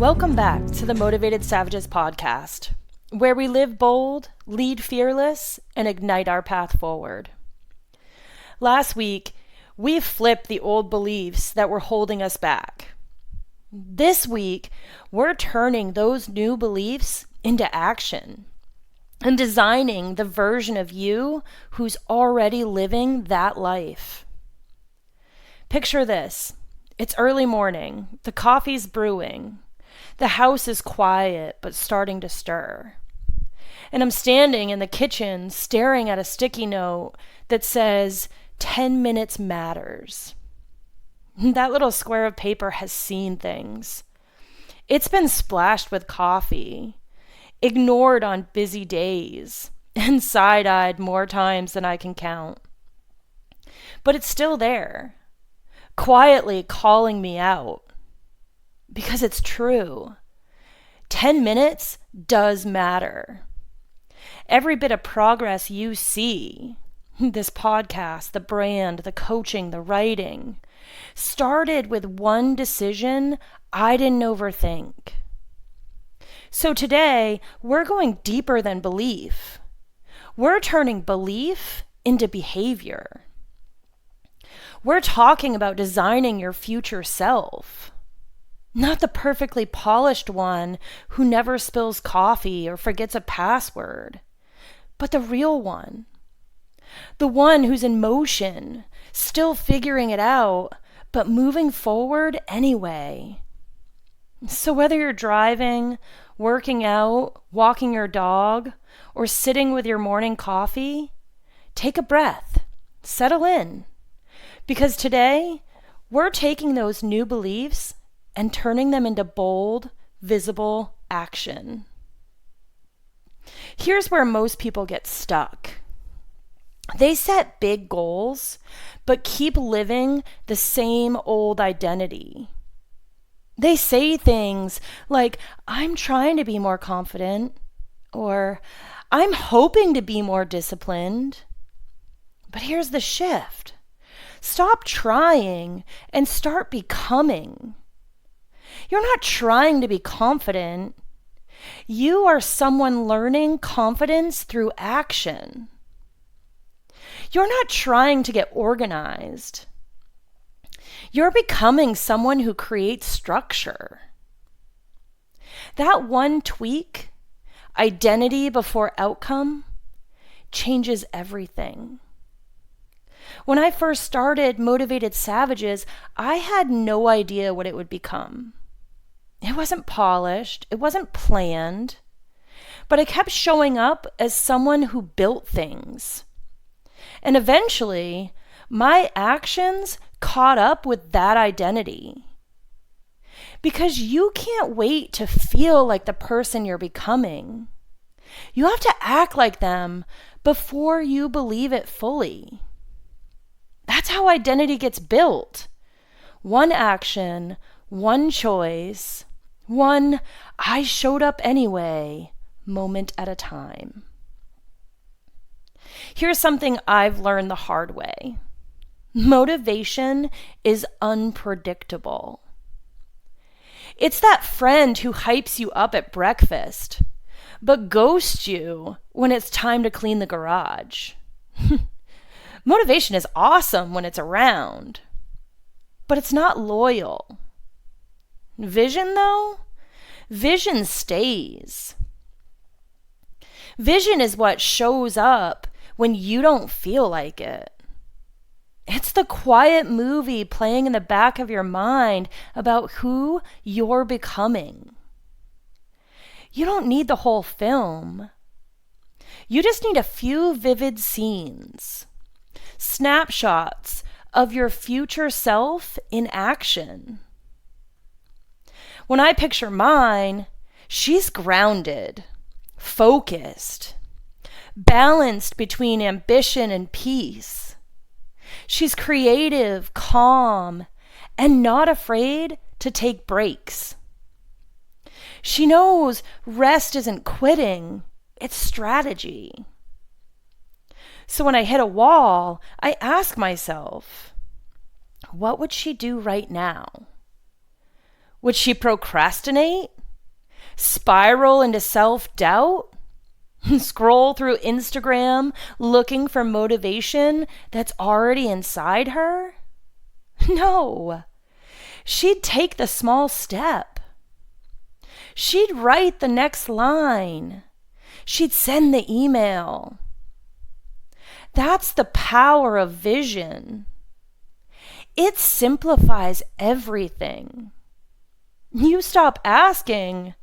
Welcome back to the Motivated Savages podcast, where we live bold, lead fearless, and ignite our path forward. Last week, we flipped the old beliefs that were holding us back. This week, we're turning those new beliefs into action and designing the version of you who's already living that life. Picture this. It's early morning. The coffee's brewing. The house is quiet but starting to stir. And I'm standing in the kitchen staring at a sticky note that says, 10 minutes matters. That little square of paper has seen things. It's been splashed with coffee, ignored on busy days, and side-eyed more times than I can count. But it's still there, quietly calling me out. Because it's true. 10 minutes does matter. Every bit of progress you see, this podcast, the brand, the coaching, the writing, started with one decision I didn't overthink. So today, we're going deeper than belief. We're turning belief into behavior. We're talking about designing your future self. Not the perfectly polished one who never spills coffee or forgets a password, but the real one. The one who's in motion, still figuring it out, but moving forward anyway. So whether you're driving, working out, walking your dog, or sitting with your morning coffee, take a breath, settle in. Because today, we're taking those new beliefs and turning them into bold, visible action. Here's where most people get stuck. They set big goals, but keep living the same old identity. They say things like, I'm trying to be more confident, or I'm hoping to be more disciplined. But here's the shift. Stop trying and start becoming. You're not trying to be confident. You are someone learning confidence through action. You're not trying to get organized. You're becoming someone who creates structure. That one tweak, identity before outcome, changes everything. When I first started Motivated Savages, I had no idea what it would become. It wasn't polished, it wasn't planned, but I kept showing up as someone who built things. And eventually, my actions caught up with that identity. Because you can't wait to feel like the person you're becoming. You have to act like them before you believe it fully. That's how identity gets built. One action, one choice, one I showed up anyway moment at a time. Here's something I've learned the hard way. Motivation is unpredictable. It's that friend who hypes you up at breakfast, but ghosts you when it's time to clean the garage. Motivation is awesome when it's around, but it's not loyal. Vision, though? Vision stays. Vision is what shows up when you don't feel like it. It's the quiet movie playing in the back of your mind about who you're becoming. You don't need the whole film. You just need a few vivid scenes, snapshots of your future self in action. When I picture mine, she's grounded, focused, balanced between ambition and peace. She's creative, calm, and not afraid to take breaks. She knows rest isn't quitting, it's strategy. So when I hit a wall, I ask myself, what would she do right now? Would she procrastinate? Spiral into self-doubt? Scroll through Instagram looking for motivation that's already inside her? No. She'd take the small step. She'd write the next line. She'd send the email. That's the power of vision. It simplifies everything. You stop asking,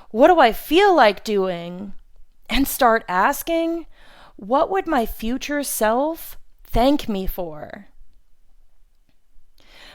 what do I feel like doing? And start asking, what would my future self thank me for?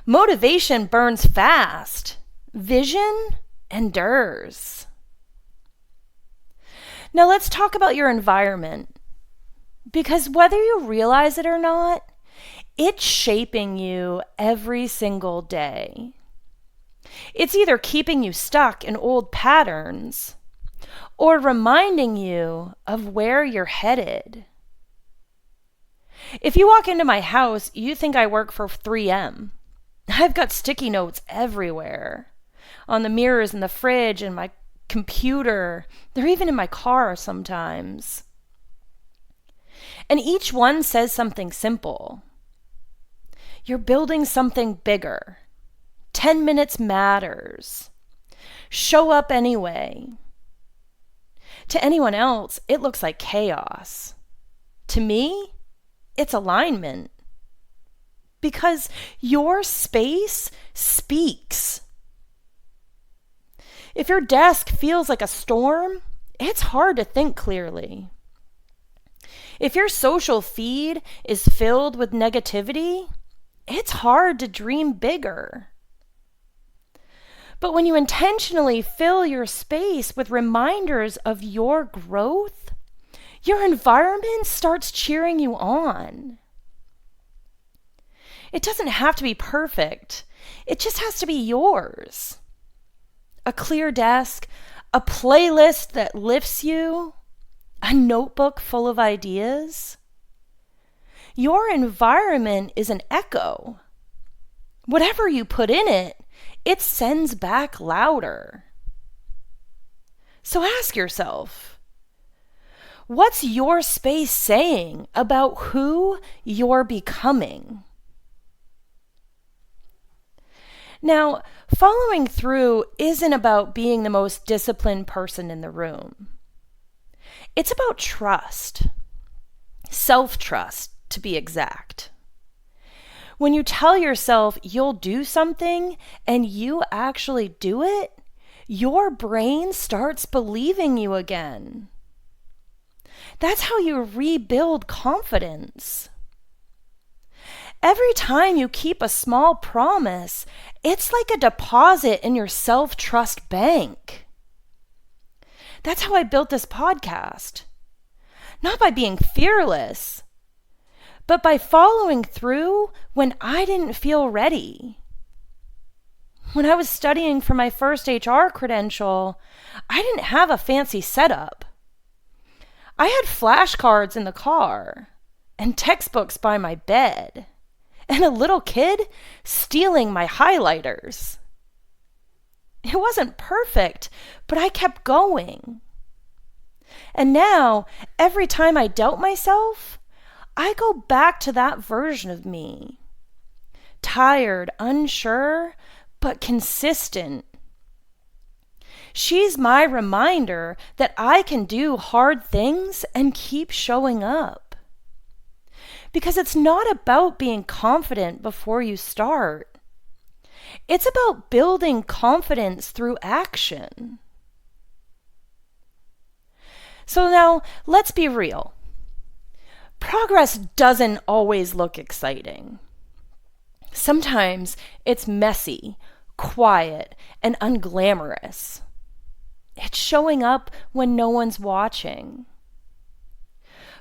Motivation burns fast. Vision endures. Now let's talk about your environment. Because whether you realize it or not, it's shaping you every single day. It's either keeping you stuck in old patterns or reminding you of where you're headed. If you walk into my house, you think I work for 3M. I've got sticky notes everywhere, on the mirrors in the fridge and my computer. They're even in my car sometimes. And each one says something simple. You're building something bigger. 10 minutes matters. Show up anyway. To anyone else, it looks like chaos. To me, it's alignment. Because your space speaks. If your desk feels like a storm, it's hard to think clearly. If your social feed is filled with negativity, it's hard to dream bigger. But when you intentionally fill your space with reminders of your growth, your environment starts cheering you on. It doesn't have to be perfect. It just has to be yours. A clear desk, a playlist that lifts you, a notebook full of ideas. Your environment is an echo. Whatever you put in it, it sends back louder. So ask yourself, what's your space saying about who you're becoming? Now, following through isn't about being the most disciplined person in the room. It's about trust, self-trust to be exact. When you tell yourself you'll do something and you actually do it, your brain starts believing you again. That's how you rebuild confidence. Every time you keep a small promise, it's like a deposit in your self-trust bank. That's how I built this podcast. Not by being fearless, but by following through when I didn't feel ready. When I was studying for my first HR credential, I didn't have a fancy setup. I had flashcards in the car and textbooks by my bed and a little kid stealing my highlighters. It wasn't perfect, but I kept going. And now, every time I doubt myself, I go back to that version of me. Tired, unsure, but consistent. She's my reminder that I can do hard things and keep showing up. Because it's not about being confident before you start. It's about building confidence through action. So now, let's be real. Progress doesn't always look exciting. Sometimes it's messy, quiet, and unglamorous. It's showing up when no one's watching.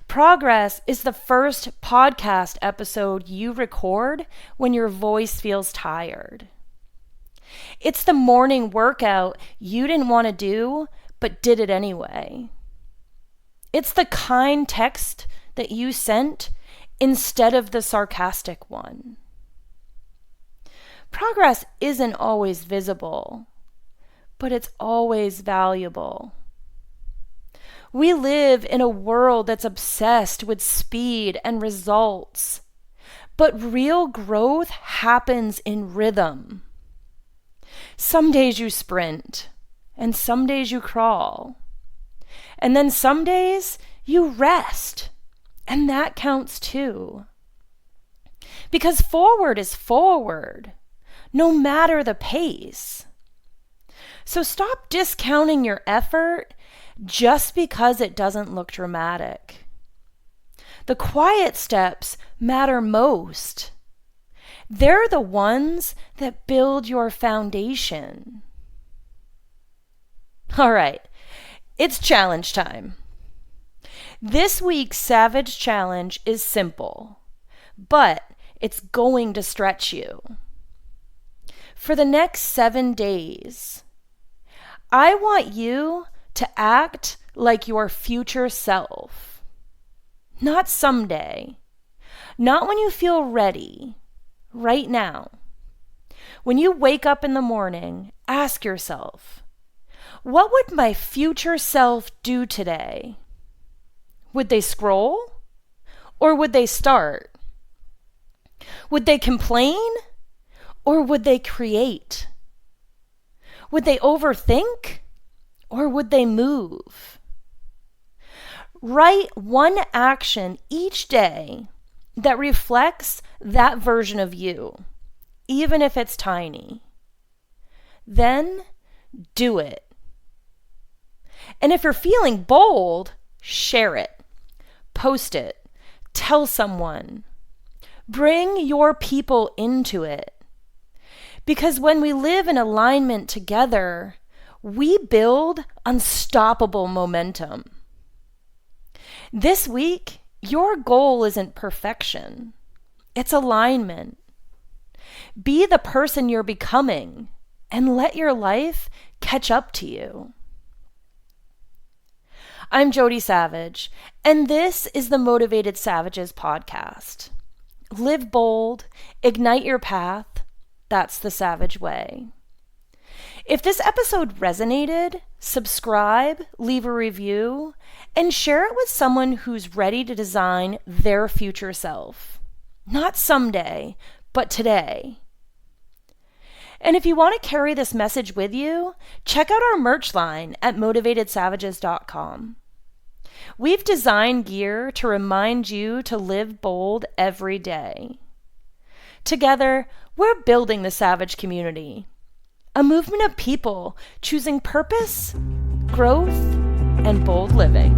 Progress is the first podcast episode you record when your voice feels tired. It's the morning workout you didn't want to do, but did it anyway. It's the kind text that you sent instead of the sarcastic one. Progress isn't always visible, but it's always valuable. We live in a world that's obsessed with speed and results, but real growth happens in rhythm. Some days you sprint, and some days you crawl, and then some days you rest, and that counts too. Because forward is forward, no matter the pace. So stop discounting your effort just because it doesn't look dramatic. The quiet steps matter most. They're the ones that build your foundation. All right, it's challenge time. This week's Savage Challenge is simple, but it's going to stretch you. For the next 7 days, I want you to act like your future self. Not someday. Not when you feel ready. Right now. When you wake up in the morning, ask yourself, what would my future self do today? Would they scroll? Or would they start? Would they complain? Or would they create? Would they overthink? Or would they move? Write one action each day that reflects that version of you, even if it's tiny. Then do it. And if you're feeling bold, share it, post it, tell someone. Bring your people into it. Because when we live in alignment together, we build unstoppable momentum. This week, your goal isn't perfection. It's alignment. Be the person you're becoming and let your life catch up to you. I'm Jody Savage, and this is the Motivated Savages podcast. Live bold, ignite your path. That's the Savage way. If this episode resonated, subscribe, leave a review, and share it with someone who's ready to design their future self. Not someday, but today. And if you want to carry this message with you, check out our merch line at motivatedsavages.com. We've designed gear to remind you to live bold every day. Together, we're building the Savage community. A movement of people choosing purpose, growth, and bold living.